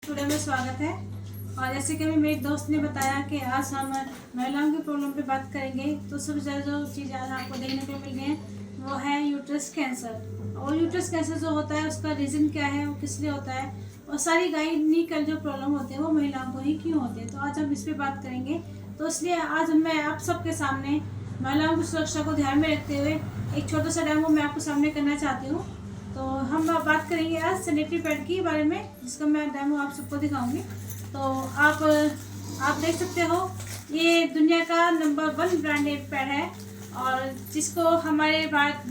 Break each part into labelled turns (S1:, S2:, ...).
S1: Studio में स्वागत है। और जैसे कि अभी मेरे दोस्त ने बताया कि आज हम महिलाओं की प्रॉब्लम पे बात करेंगे, तो सबसे ज़्यादा जो चीज़ आज आपको देखने को मिल गई है वो है यूट्रस कैंसर। और यूट्रस कैंसर जो होता है उसका रीज़न क्या है, वो किस लिए होता है, और सारी गायनिकल जो प्रॉब्लम होते हैं वो महिलाओं को ही क्यों होते हैं, तो आज हम इस पर बात करेंगे। तो इसलिए आज मैं आप सबके सामने महिलाओं की सुरक्षा को ध्यान में रखते हुए एक छोटा सा डेमो मैं आपके सामने करना चाहती हूँ। तो हम बात करेंगे आज सैनिटरी पैड के बारे में, जिसका मैं डेमो आप सबको दिखाऊंगी। तो आप देख सकते हो, ये दुनिया का नंबर 1 ब्रांडेड पैड है, और जिसको हमारे भारत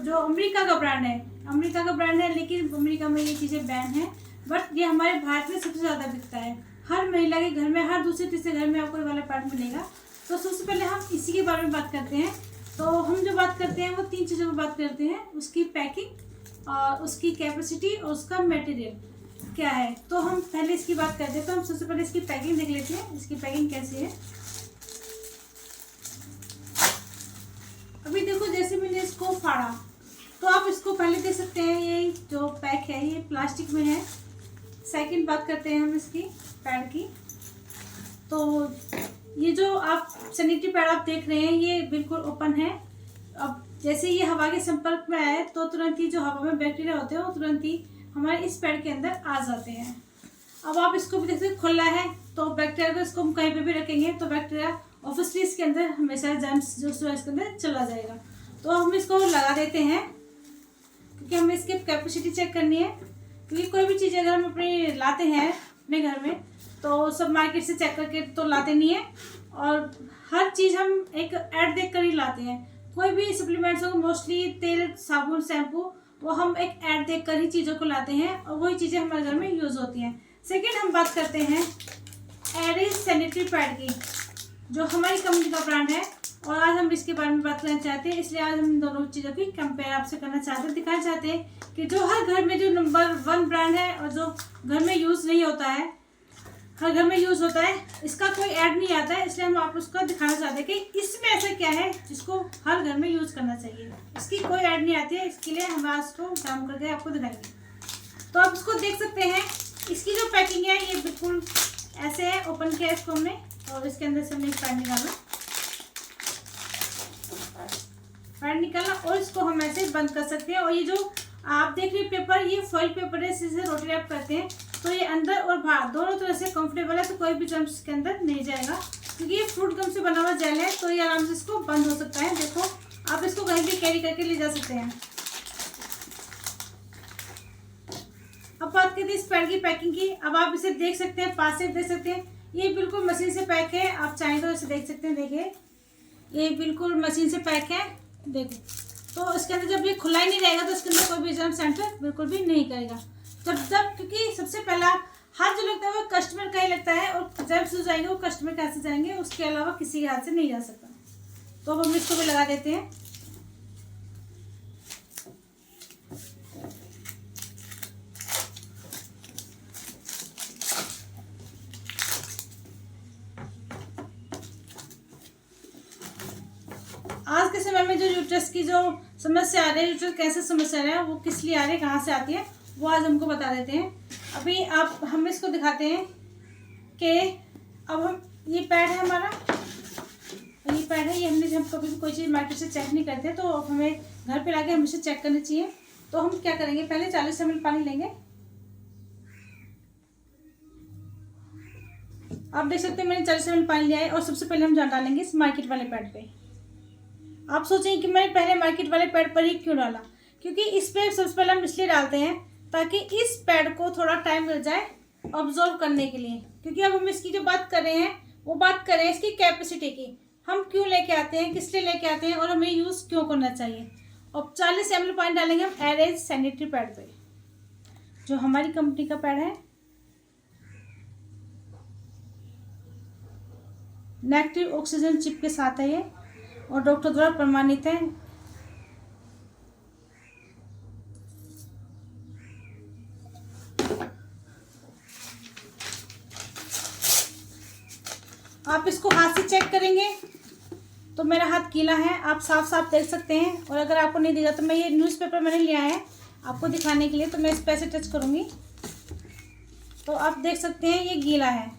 S1: जो अमेरिका का ब्रांड है, लेकिन अमेरिका में ये चीज़ें बैन है, बट ये हमारे भारत में सबसे ज़्यादा बिकता है। हर महिला के घर में, हर दूसरे तीसरे घर में आपको ये वाला पैड मिलेगा। तो सबसे पहले हम इसी के बारे में बात करते हैं। तो हम जो बात करते हैं वो 3 चीज़ों पर बात करते हैं, उसकी पैकिंग और उसकी कैपेसिटी और उसका मटेरियल क्या है। तो हम पहले इसकी बात करते हैं। तो हम सबसे पहले इसकी पैकिंग देख लेते हैं, इसकी पैकिंग कैसी है। अभी देखो, जैसे मैंने इसको फाड़ा तो आप इसको पहले देख सकते हैं, ये जो पैक है ये प्लास्टिक में है। सेकंड बात करते हैं हम इसकी पैड की। तो ये जो आप सैनिटरी पैड आप देख रहे हैं ये बिल्कुल ओपन है। अब जैसे ये हवा के संपर्क में आए तो तुरंत ही जो हवा में बैक्टीरिया होते हैं वो तुरंत ही हमारे इस पैड के अंदर आ जाते हैं। अब आप इसको भी देखते खुला है, तो बैक्टीरिया को इसको हम कहीं पे भी रखेंगे तो बैक्टीरिया ऑब्वियसली इसके अंदर हमेशा जर्म्स जो इसके अंदर चला जाएगा। तो हम इसको लगा देते हैं, क्योंकि हमें इसकी कैपेसिटी चेक करनी है। क्योंकि कोई भी चीज़ अगर हम अपने लाते हैं अपने घर में तो सब मार्केट से चेक करके तो लाते नहीं है, और हर चीज़ हम एक ऐड देख कर ही लाते हैं। कोई भी सप्लीमेंट्स हो, मोस्टली तेल, साबुन, शैम्पू, वो हम एक ऐड देख कर ही चीज़ों को लाते हैं और वही चीज़ें हमारे घर में यूज़ होती हैं। सेकेंड हम बात करते हैं एरिस सैनिटरी पैड की, जो हमारी कंपनी का ब्रांड है, और आज हम इसके बारे में बात करना चाहते हैं। इसलिए आज हम दोनों चीज़ों की कंपेयर आपसे करना चाहते हैं, दिखाना चाहते हैं कि जो हर घर में जो नंबर 1 ब्रांड है और जो घर में यूज़ नहीं होता है, हर घर में यूज़ होता है, इसका कोई ऐड नहीं आता है। इसलिए हम आप उसका दिखाना चाहते हैं कि इसमें ऐसा क्या है जिसको हर घर में यूज़ करना चाहिए। इसकी कोई ऐड नहीं आती है, इसके लिए हम आज को काम करके आपको दिखाएंगे। तो आप इसको देख सकते हैं, इसकी जो पैकिंग है ये बिल्कुल ऐसे है। ओपन किया इसको हमने और इसके अंदर से हमने पैड निकाला और इसको हम ऐसे बंद कर सकते हैं। और ये जो आप देख रहे पेपर, ये फॉइल पेपर है, इसे रोटी रैप करते हैं, तो ये अंदर और बाहर दोनों तरह से कंफर्टेबल है, तो कोई भी जर्म्स इसके अंदर नहीं जाएगा। क्योंकि ये फ्रूट गम से बना हुआ जेल है, तो ये आराम से इसको बंद हो सकता है। देखो, आप इसको कहीं भी कैरी करके ले जा सकते हैं। अब बात करते हैं इस पैड की पैकिंग की। अब आप इसे देख सकते हैं, पास से देख सकते हैं, ये बिल्कुल मशीन से पैक है। आप चाहें तो इसे देख सकते हैं, देखिए ये बिल्कुल मशीन से पैक है। देखो, तो इसके अंदर जब ये खुला ही नहीं रहेगा तो इसके अंदर कोई भी जर्म सेंटर बिल्कुल भी नहीं करेगा। जब क्योंकि सबसे पहला हाथ जो लगता है वो कस्टमर का ही लगता है, और जर्म्स जो जाएंगे वो कस्टमर के हाथ से जाएंगे, उसके अलावा किसी के हाथ से नहीं जा सकता। तो अब हम इसको भी लगा देते हैं। आज के समय में जो यूट्रस की जो समस्या आ रही है, यूट्रस कैंसर समस्या आ रहा है, वो किस लिए आ रही है, कहाँ से आती है, वो आज हमको बता देते हैं। अभी हम इसको दिखाते हैं कि अब हम ये पैड है हमारा, ये पैड है, ये हम कभी भी कोई चीज़ मार्केट से चेक नहीं करते, तो अब हमें घर पे लाके हमेशा चेक करनी चाहिए। तो हम क्या करेंगे, पहले 40 ml पानी लेंगे। आप देख सकते हैं मैंने 40 ml पानी लिया है, और सबसे पहले हम जान डालेंगे इस मार्केट वाले पैड पे। आप सोचेंगे कि मैंने पहले मार्केट वाले पैड पर ही क्यों डाला, क्योंकि इस पे सबसे पहले हम इसलिए डालते हैं ताकि इस पैड को थोड़ा टाइम मिल जाए ऑब्जॉर्व करने के लिए। क्योंकि अब हम इसकी जो बात कर रहे हैं वो बात कर रहे हैं इसकी कैपेसिटी की, हम क्यों लेके आते हैं, किस लिए लेके आते हैं, और हमें यूज़ क्यों करना चाहिए। और 40 ml पानी डालेंगे हम एरेज सैनिटरी पैड पे, जो हमारी कंपनी का पैड है। नेगेटिव ऑक्सीजन चिप के साथ है ये, और डॉक्टर द्वारा प्रमाणित है। आप इसको हाथ से चेक करेंगे तो मेरा हाथ गीला है, आप साफ साफ देख सकते हैं। और अगर आपको नहीं दिखा तो मैं ये न्यूज़पेपर मैंने लिया है आपको दिखाने के लिए, तो मैं इस पे से टच करूँगी तो आप देख सकते हैं ये गीला है।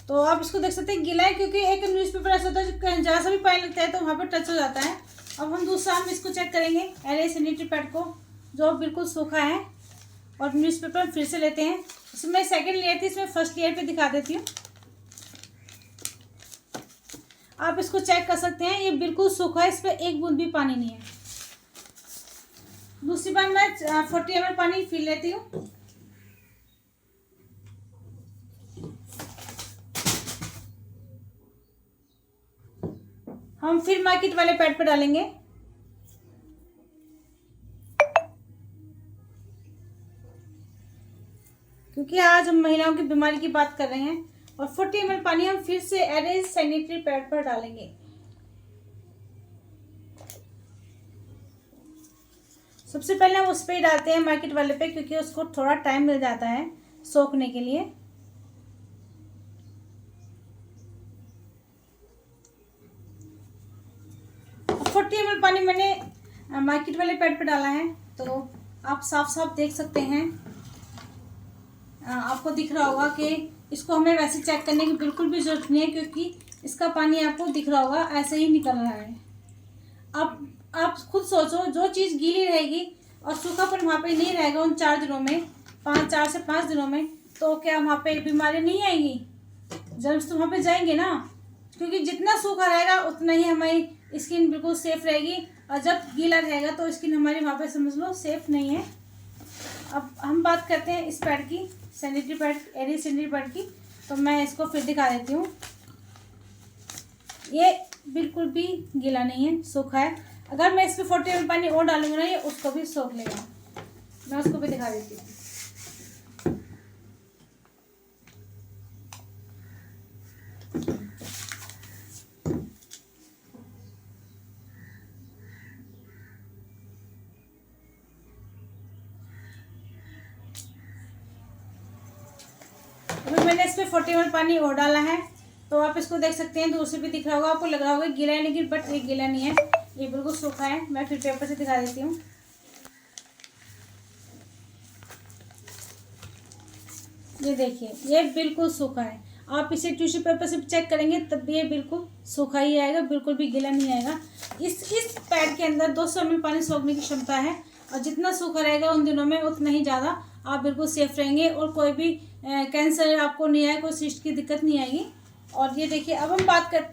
S1: तो आप इसको देख सकते हैं गीला है, क्योंकि एक न्यूज़पेपर ऐसा होता है जहाँ से भी पानी लगता है तो वहाँ पर टच हो जाता है। अब हम दूसरा इसको चेक करेंगे एरियल सैनिटरी पैड को, जो बिल्कुल सूखा है। और न्यूज़पेपर फिर से लेते हैं। इसमें सेकंड लेयर थी, इसमें फर्स्ट लेयर पे दिखा देती हूँ। आप इसको चेक कर सकते हैं, ये बिल्कुल सूखा है, इस पर एक बूंद भी पानी नहीं है। दूसरी बार मैं 40 ml पानी फिर लेती हूँ। हम फिर मार्केट वाले पैड पे डालेंगे। क्योंकि आज हम महिलाओं की बीमारी की बात कर रहे हैं। और 40 ml पानी हम फिर से एरियल सैनिटरी पैड पर डालेंगे। सबसे पहले हम उस पर ही डालते हैं, मार्केट वाले पे, क्योंकि उसको थोड़ा टाइम मिल जाता है सोखने के लिए। अब 40 ml पानी मैंने मार्केट वाले पैड पे डाला है, तो आप साफ साफ देख सकते हैं। आपको दिख रहा होगा कि इसको हमें वैसे चेक करने की बिल्कुल भी ज़रूरत नहीं है, क्योंकि इसका पानी आपको दिख रहा होगा ऐसे ही निकल रहा है। अब आप खुद सोचो, जो चीज़ गीली रहेगी और सूखापन वहाँ पे नहीं रहेगा उन 4 दिनों में, 4 से 5 दिनों में, तो क्या वहाँ पे बीमारी नहीं आएगी? जर्म्स तो वहाँ पे जाएंगे ना। क्योंकि जितना सूखा रहेगा उतना ही हमारी स्किन बिल्कुल सेफ़ रहेगी, और जब गीला रहेगा तो स्किन हमारी वहाँ पे समझ लो सेफ़ नहीं है। अब हम बात करते हैं इस पैड की, sanitary pad, Ariel sanitary pad की। तो मैं इसको फिर दिखा देती हूँ। ये बिल्कुल भी गीला नहीं है, सूखा है। अगर मैं इस पर 40 ml पानी और डालूंगी ना, ये उसको भी सोख लेगा। मैं उसको भी दिखा देती हूँ। अभी मैंने इस पर 40 ml पानी और डाला है, तो आप इसको देख सकते हैं। दूर से भी दिख रहा होगा, आपको लग रहा होगा गीला है, लेकिन बट ये गीला नहीं है, ये बिल्कुल सूखा है। मैं फिर पेपर से दिखा देती हूँ। ये देखिए, ये बिल्कुल सूखा है। आप इसे टिश्यू पेपर से चेक करेंगे तब भी ये बिल्कुल सूखा ही आएगा, बिल्कुल भी गीला नहीं आएगा। इस पैड के अंदर 200 ml पानी सोखने की क्षमता है, और जितना सूखा रहेगा उन दिनों में उतना ही ज़्यादा आप बिल्कुल सेफ रहेंगे, और कोई भी कैंसर आपको नहीं आएगा, कोई सिस्ट की दिक्कत नहीं आएगी। और ये देखिए, अब हम बात कर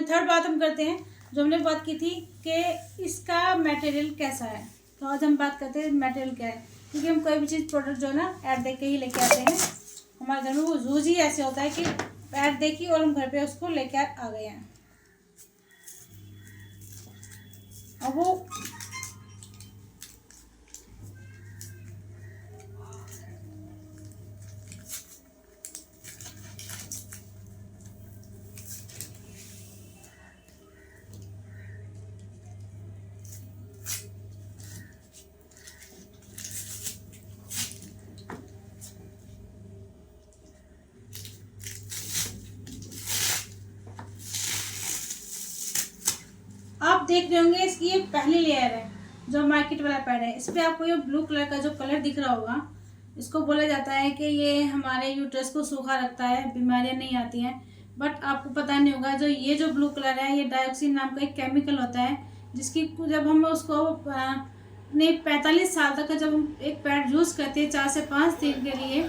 S1: थर्ड बात हम करते हैं, जो हमने बात की थी कि इसका मटेरियल कैसा है। तो आज हम बात करते हैं मटेरियल क्या है, क्योंकि हम कोई भी चीज़ प्रोडक्ट जो है ना ऐड देख के ही लेके आते हैं। हमारे घर में वो यूज ही ऐसे होता है कि ऐड देखी और हम घर पे उसको लेके आ गए हैं। अब वो आप देख रहे होंगे, इसकी ये पहली लेयर है जो मार्केट वाला पैड है। इस पर आपको ये ब्लू कलर का जो कलर दिख रहा होगा, इसको बोला जाता है कि ये हमारे यूट्रस को सूखा रखता है, बीमारियां नहीं आती हैं। बट आपको पता नहीं होगा, ये जो ब्लू कलर है, ये डायोक्सिन नाम का एक केमिकल होता है, जिसकी जब हम उसको 45 साल तक का जब हम एक पैड यूज़ करते हैं 4 से 5 दिन के लिए,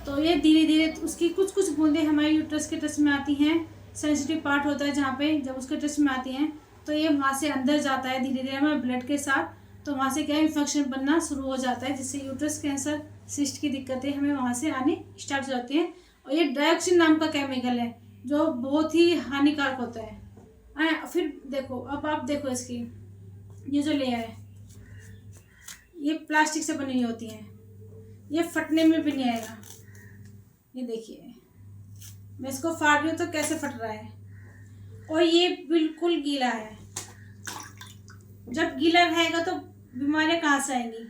S1: तो ये धीरे धीरे उसकी कुछ कुछ बूंदें हमारे यूट्रस के टच में आती हैं। सेंसिटिव पार्ट होता है जहाँ पे, जब उसके टच में आती हैं तो ये वहाँ से अंदर जाता है धीरे धीरे हमारे ब्लड के साथ। तो वहाँ से क्या इन्फेक्शन बनना शुरू हो जाता है, जिससे यूट्रस कैंसर, सिस्ट की दिक्कतें हमें वहाँ से आने स्टार्ट हो जाती हैं। और ये डायोक्सिन नाम का केमिकल है जो बहुत ही हानिकारक होता है। फिर देखो, अब आप देखो इसकी ये जो लेयर है, ये प्लास्टिक से बनी हुई होती है, ये फटने में भी नहीं आएगा। ये देखिए, मैं इसको फाड़ रही हूँ तो कैसे फट रहा है, और ये बिल्कुल गीला है। जब गीला रहेगा तो बीमारियां कहाँ से आएंगी?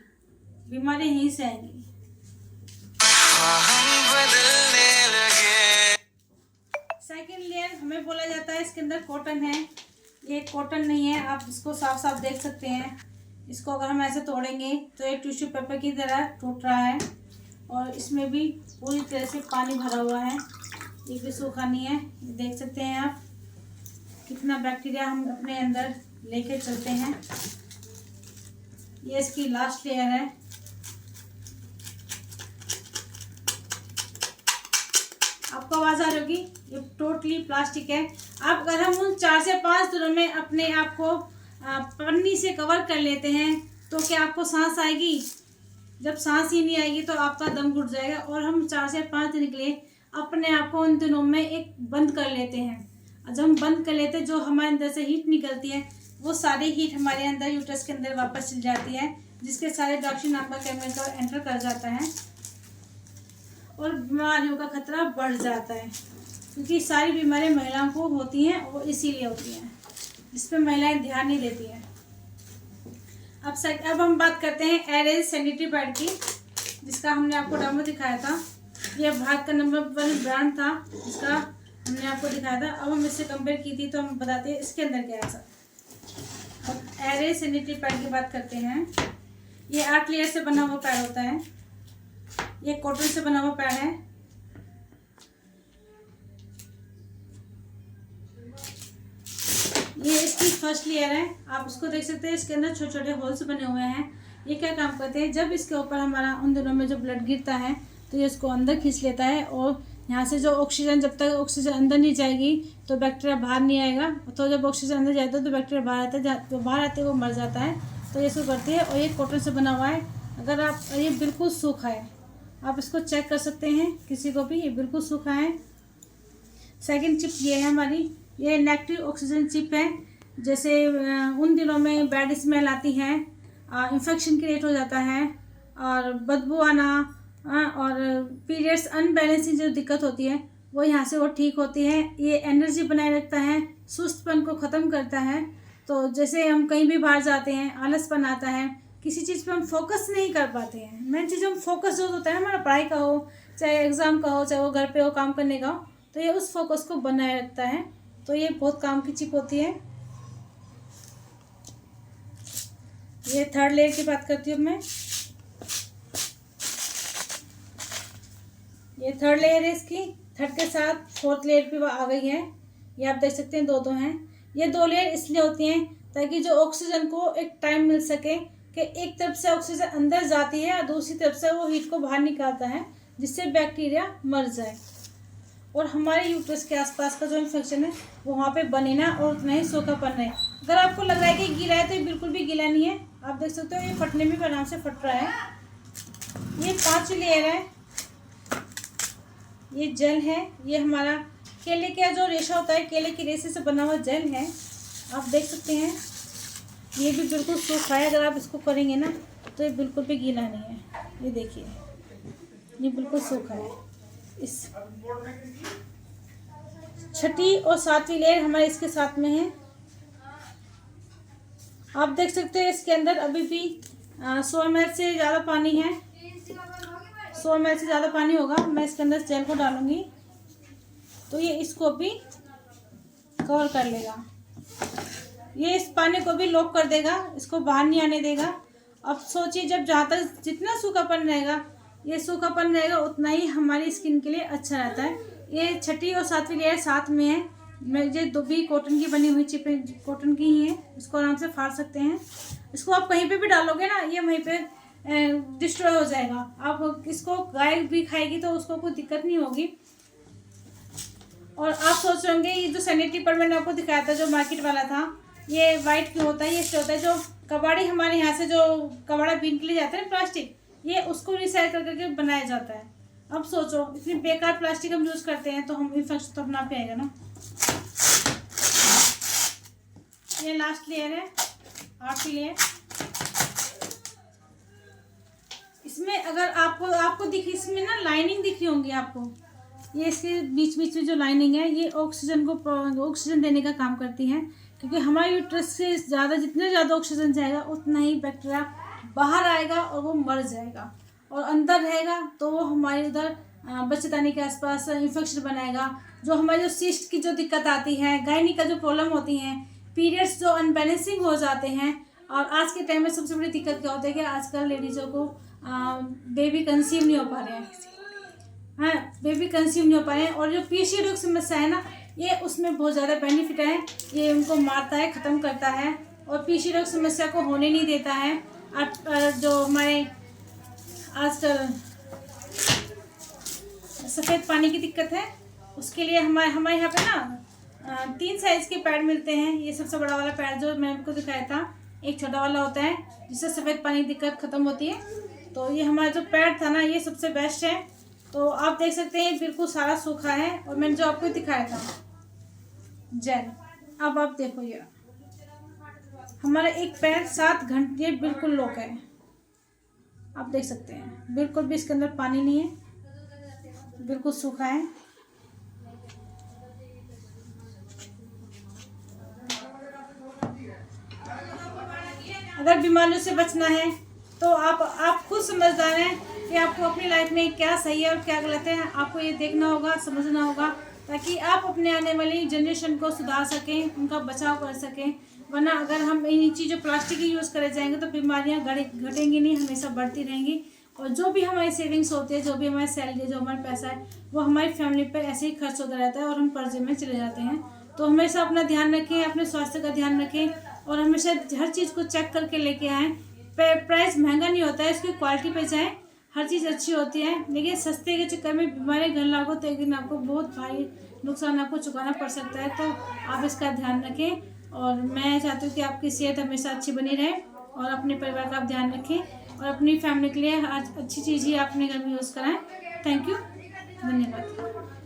S1: बीमारियां यहीं से आएंगी। सेकेंड लेयर हमें बोला जाता है इसके अंदर कॉटन है, ये कॉटन नहीं है। आप इसको साफ साफ देख सकते हैं। इसको अगर हम ऐसे तोड़ेंगे तो ये टिश्यू पेपर की तरह टूट रहा है। और इसमें भी पूरी तरह से पानी भरा हुआ है, ये भी सूखा नहीं है। देख सकते हैं आप कितना बैक्टीरिया हम अपने अंदर लेके चलते हैं। ये इसकी लास्ट लेयर है। आपको आवाज़ आ रही होगी, ये टोटली प्लास्टिक है। अब अगर हम उन 4 से 5 दिनों में अपने आप को पन्नी से कवर कर लेते हैं तो क्या आपको सांस आएगी? जब सांस ही नहीं आएगी तो आपका दम घुट जाएगा। और हम 4 से 5 दिन के लिए अपने आप को उन दिनों में एक बंद कर लेते हैं। जब हम बंद कर लेते हैं, जो हमारे अंदर से हीट निकलती है वो सारी हीट हमारे अंदर यूट्रस के अंदर वापस चल जाती है, जिसके सारे डॉक्टर नाम का केमिकल एंटर कर जाता है और बीमारियों का खतरा बढ़ जाता है। क्योंकि सारी बीमारियां महिलाओं को होती हैं और इसीलिए होती हैं, जिस पर महिलाएं ध्यान नहीं देती हैं। अब हम बात करते हैं एरेज सैनिटरी पैड की, जिसका हमने आपको डेमो दिखाया था। ये भारत का नंबर 1 ब्रांड था, जिसका हमने आपको दिखाया था। अब हम इससे कंपेयर की थी तो हम बताते हैं इसके अंदर क्या है सर। अब एरेज सैनिटरी पैड की बात करते हैं। ये 8 लेयर से बना हुआ पैड होता है। ये कॉटन से बना हुआ पैड है। ये इसकी फर्स्ट लेयर है, आप उसको देख सकते हैं। इसके अंदर छोटे छोटे होल्स बने हुए हैं। ये क्या काम करते हैं, जब इसके ऊपर हमारा उन दिनों में जो ब्लड गिरता है तो ये इसको अंदर खींच लेता है और यहाँ से जो ऑक्सीजन, जब तक ऑक्सीजन अंदर नहीं जाएगी तो बैक्टीरिया बाहर नहीं आएगा। तो जब ऑक्सीजन अंदर जाता है तो बैक्टीरिया बाहर आता है, तो बाहर आते वो मर जाता है। तो ये इसको करती है। और ये कॉटन से बना हुआ है। अगर आप, ये बिल्कुल सूखा है, आप इसको चेक कर सकते हैं किसी को भी, ये बिल्कुल सूखा है। सेकंड चिप ये है हमारी, ये नेगेटिव ऑक्सीजन चिप है। जैसे उन दिनों में बैड स्मेल आती है, इन्फेक्शन क्रिएट हो जाता है और बदबू आना और पीरियड्स अनबैलेंसिंग जो दिक्कत होती है वो यहाँ से वो ठीक होती है। ये एनर्जी बनाए रखता है, सुस्तपन को ख़त्म करता है। तो जैसे हम कहीं भी बाहर जाते हैं, आलसपन आता है, किसी चीज़ पे हम फोकस नहीं कर पाते हैं। मेन चीज़, हम फोकस जो होता है हमारा पढ़ाई का हो, चाहे एग्ज़ाम का हो, चाहे वो घर पे हो काम करने का हो, तो ये उस फोकस को बनाए रखता है। तो ये बहुत काम की चिप होती है। ये 3rd लेयर की बात करती हूँ मैं। ये 3rd लेयर है इसकी। 3rd के साथ 4th लेयर भी आ गई है। ये आप देख सकते हैं, दो हैं। ये 2 लेयर इसलिए होती हैं ताकि जो ऑक्सीजन को एक टाइम मिल सके कि एक तरफ से ऑक्सीजन अंदर जाती है और दूसरी तरफ से वो हीट को बाहर निकालता है, जिससे बैक्टीरिया मर जाए और हमारे यूट्रस के आसपास का जो इन्फेक्शन है वो वहाँ पे बने ना और उतना ही सूखापन रहे। अगर आपको लग रहा है कि गीला है तो ये बिल्कुल भी गीला नहीं है। आप देख सकते हो ये फटने में भी आराम से फट रहा है। ये 5वीं लेयर है। ये जेल है। ये हमारा केले का जो रेशा होता है, केले की रेशे से बना हुआ जेल है। आप देख सकते हैं ये भी बिल्कुल सूखा है। अगर आप इसको करेंगे ना तो ये बिल्कुल भी गीला नहीं है। ये देखिए, ये बिल्कुल सूखा है। इस 6ठी और 7वीं लेयर हमारे इसके साथ में है। आप देख सकते हैं इसके अंदर अभी भी 100 ml से ज़्यादा पानी है। 100 ml से ज़्यादा पानी होगा। मैं इसके अंदर जेल को डालूंगी तो ये इसको भी कवर कर लेगा। ये इस पानी को भी लॉक कर देगा, इसको बाहर नहीं आने देगा। अब सोचिए, जब जहाँ तक जितना सूखापन रहेगा, ये सूखापन रहेगा उतना ही हमारी स्किन के लिए अच्छा रहता है। ये 6ठी और 7वीं लेयर साथ में है। ये 2 भी कॉटन की बनी हुई चिपें कॉटन की ही है। इसको आराम से फाड़ सकते हैं। इसको आप कहीं पे भी डालोगे ना, ये वहीं पे डिस्ट्रॉय हो जाएगा। आप इसको गाय भी खाएगी तो उसको कोई दिक्कत नहीं होगी। और आप सोच रहे होंगे ये जो सैनिटरी पैड मैंने आपको दिखाया था, जो मार्केट वाला था, ये वाइट क्यों होता है? ये इसलिए होता है, जो कबाड़ी हमारे यहाँ से जो कबाड़ा बीन के लिए जाता है प्लास्टिक, ये उसको रिसाइकल करके बनाया जाता है। अब सोचो, इतनी बेकार प्लास्टिक हम यूज़ करते हैं तो हम इन्फेक्शन तो अपना पे आएगा ना। ये लास्ट लेयर है, 8वीं लेयर। इसमें अगर आपको दिख, इसमें ना लाइनिंग दिख रही होंगी आपको। ये इसके बीच बीच में जो लाइनिंग है, ये ऑक्सीजन देने का काम करती है। क्योंकि हमारे यूट्रस से ज़्यादा, जितना ज़्यादा ऑक्सीजन जाएगा उतना ही बैक्टीरिया बाहर आएगा और वो मर जाएगा। और अंदर रहेगा तो वो हमारे उधर बच्चेदानी के आसपास इन्फेक्शन बनाएगा। जो हमारे जो सिस्ट की जो दिक्कत आती है, गायनी का जो प्रॉब्लम होती है, पीरियड्स जो अनबैलेंसिंग हो जाते हैं। और आज के टाइम में सबसे बड़ी दिक्कत क्या होती है कि आजकल लेडीज़ों को बेबी कंसीव नहीं हो पा रहे हैं, हाँ बेबी कंसीव नहीं हो पा रहे हैं। और जो पीसीओडी समस्या है ना, ये उसमें बहुत ज़्यादा बेनिफिट है, ये उनको मारता है, ख़त्म करता है और पीसीओडी समस्या को होने नहीं देता है। जो हमारे आजकल सफ़ेद पानी की दिक्कत है, उसके लिए हमारे यहाँ पे ना 3 साइज़ के पैड मिलते हैं। ये सबसे बड़ा वाला पैड जो मैं आपको दिखाया था, एक छोटा वाला होता है जिससे सफ़ेद पानी की दिक्कत ख़त्म होती है। तो ये हमारा जो पैड था ना, ये सबसे बेस्ट है। तो आप देख सकते हैं बिल्कुल सारा सूखा है और मैंने जो आपको दिखाया था जेल, अब आप देखो ये हमारा एक पैड 7 घंटे बिल्कुल लॉक है। आप देख सकते हैं बिल्कुल भी इसके अंदर पानी नहीं है, बिल्कुल सूखा है। अगर बीमारियों से बचना है तो आप खुद समझदार हैं कि आपको अपनी लाइफ में क्या सही है और क्या गलत है। आपको ये देखना होगा, समझना होगा, ताकि आप अपने आने वाली जनरेशन को सुधार सकें, उनका बचाव कर सकें। वरना अगर हम इन चीज़ों प्लास्टिक की यूज़ करे जाएंगे तो बीमारियां घटेंगी नहीं, हमेशा बढ़ती रहेंगी। और जो भी हमारी सेविंग्स होती है, जो भी हमारी सैलरी, जो हमारा पैसा है, वो हमारी फैमिली पर ऐसे ही खर्च होता रहता है और हम कर्जे में चले जाते हैं। तो हमेशा अपना ध्यान रखें, अपने स्वास्थ्य का ध्यान रखें और हमेशा हर चीज़ को चेक करके लेके आएँ। प्राइस महंगा नहीं होता है, इसकी क्वालिटी पे जाएँ, हर चीज़ अच्छी होती है। लेकिन सस्ते के चक्कर में बीमारी घर लागो तो एक दिन आपको बहुत भारी नुकसान आपको चुकाना पड़ सकता है। तो आप इसका ध्यान रखें और मैं चाहती हूँ कि आपकी सेहत हमेशा अच्छी बनी रहे और अपने परिवार का आप ध्यान रखें और अपनी फैमिली के लिए आज अच्छी चीज़ ही अपने घर में यूज़ कराएं। थैंक यू, धन्यवाद।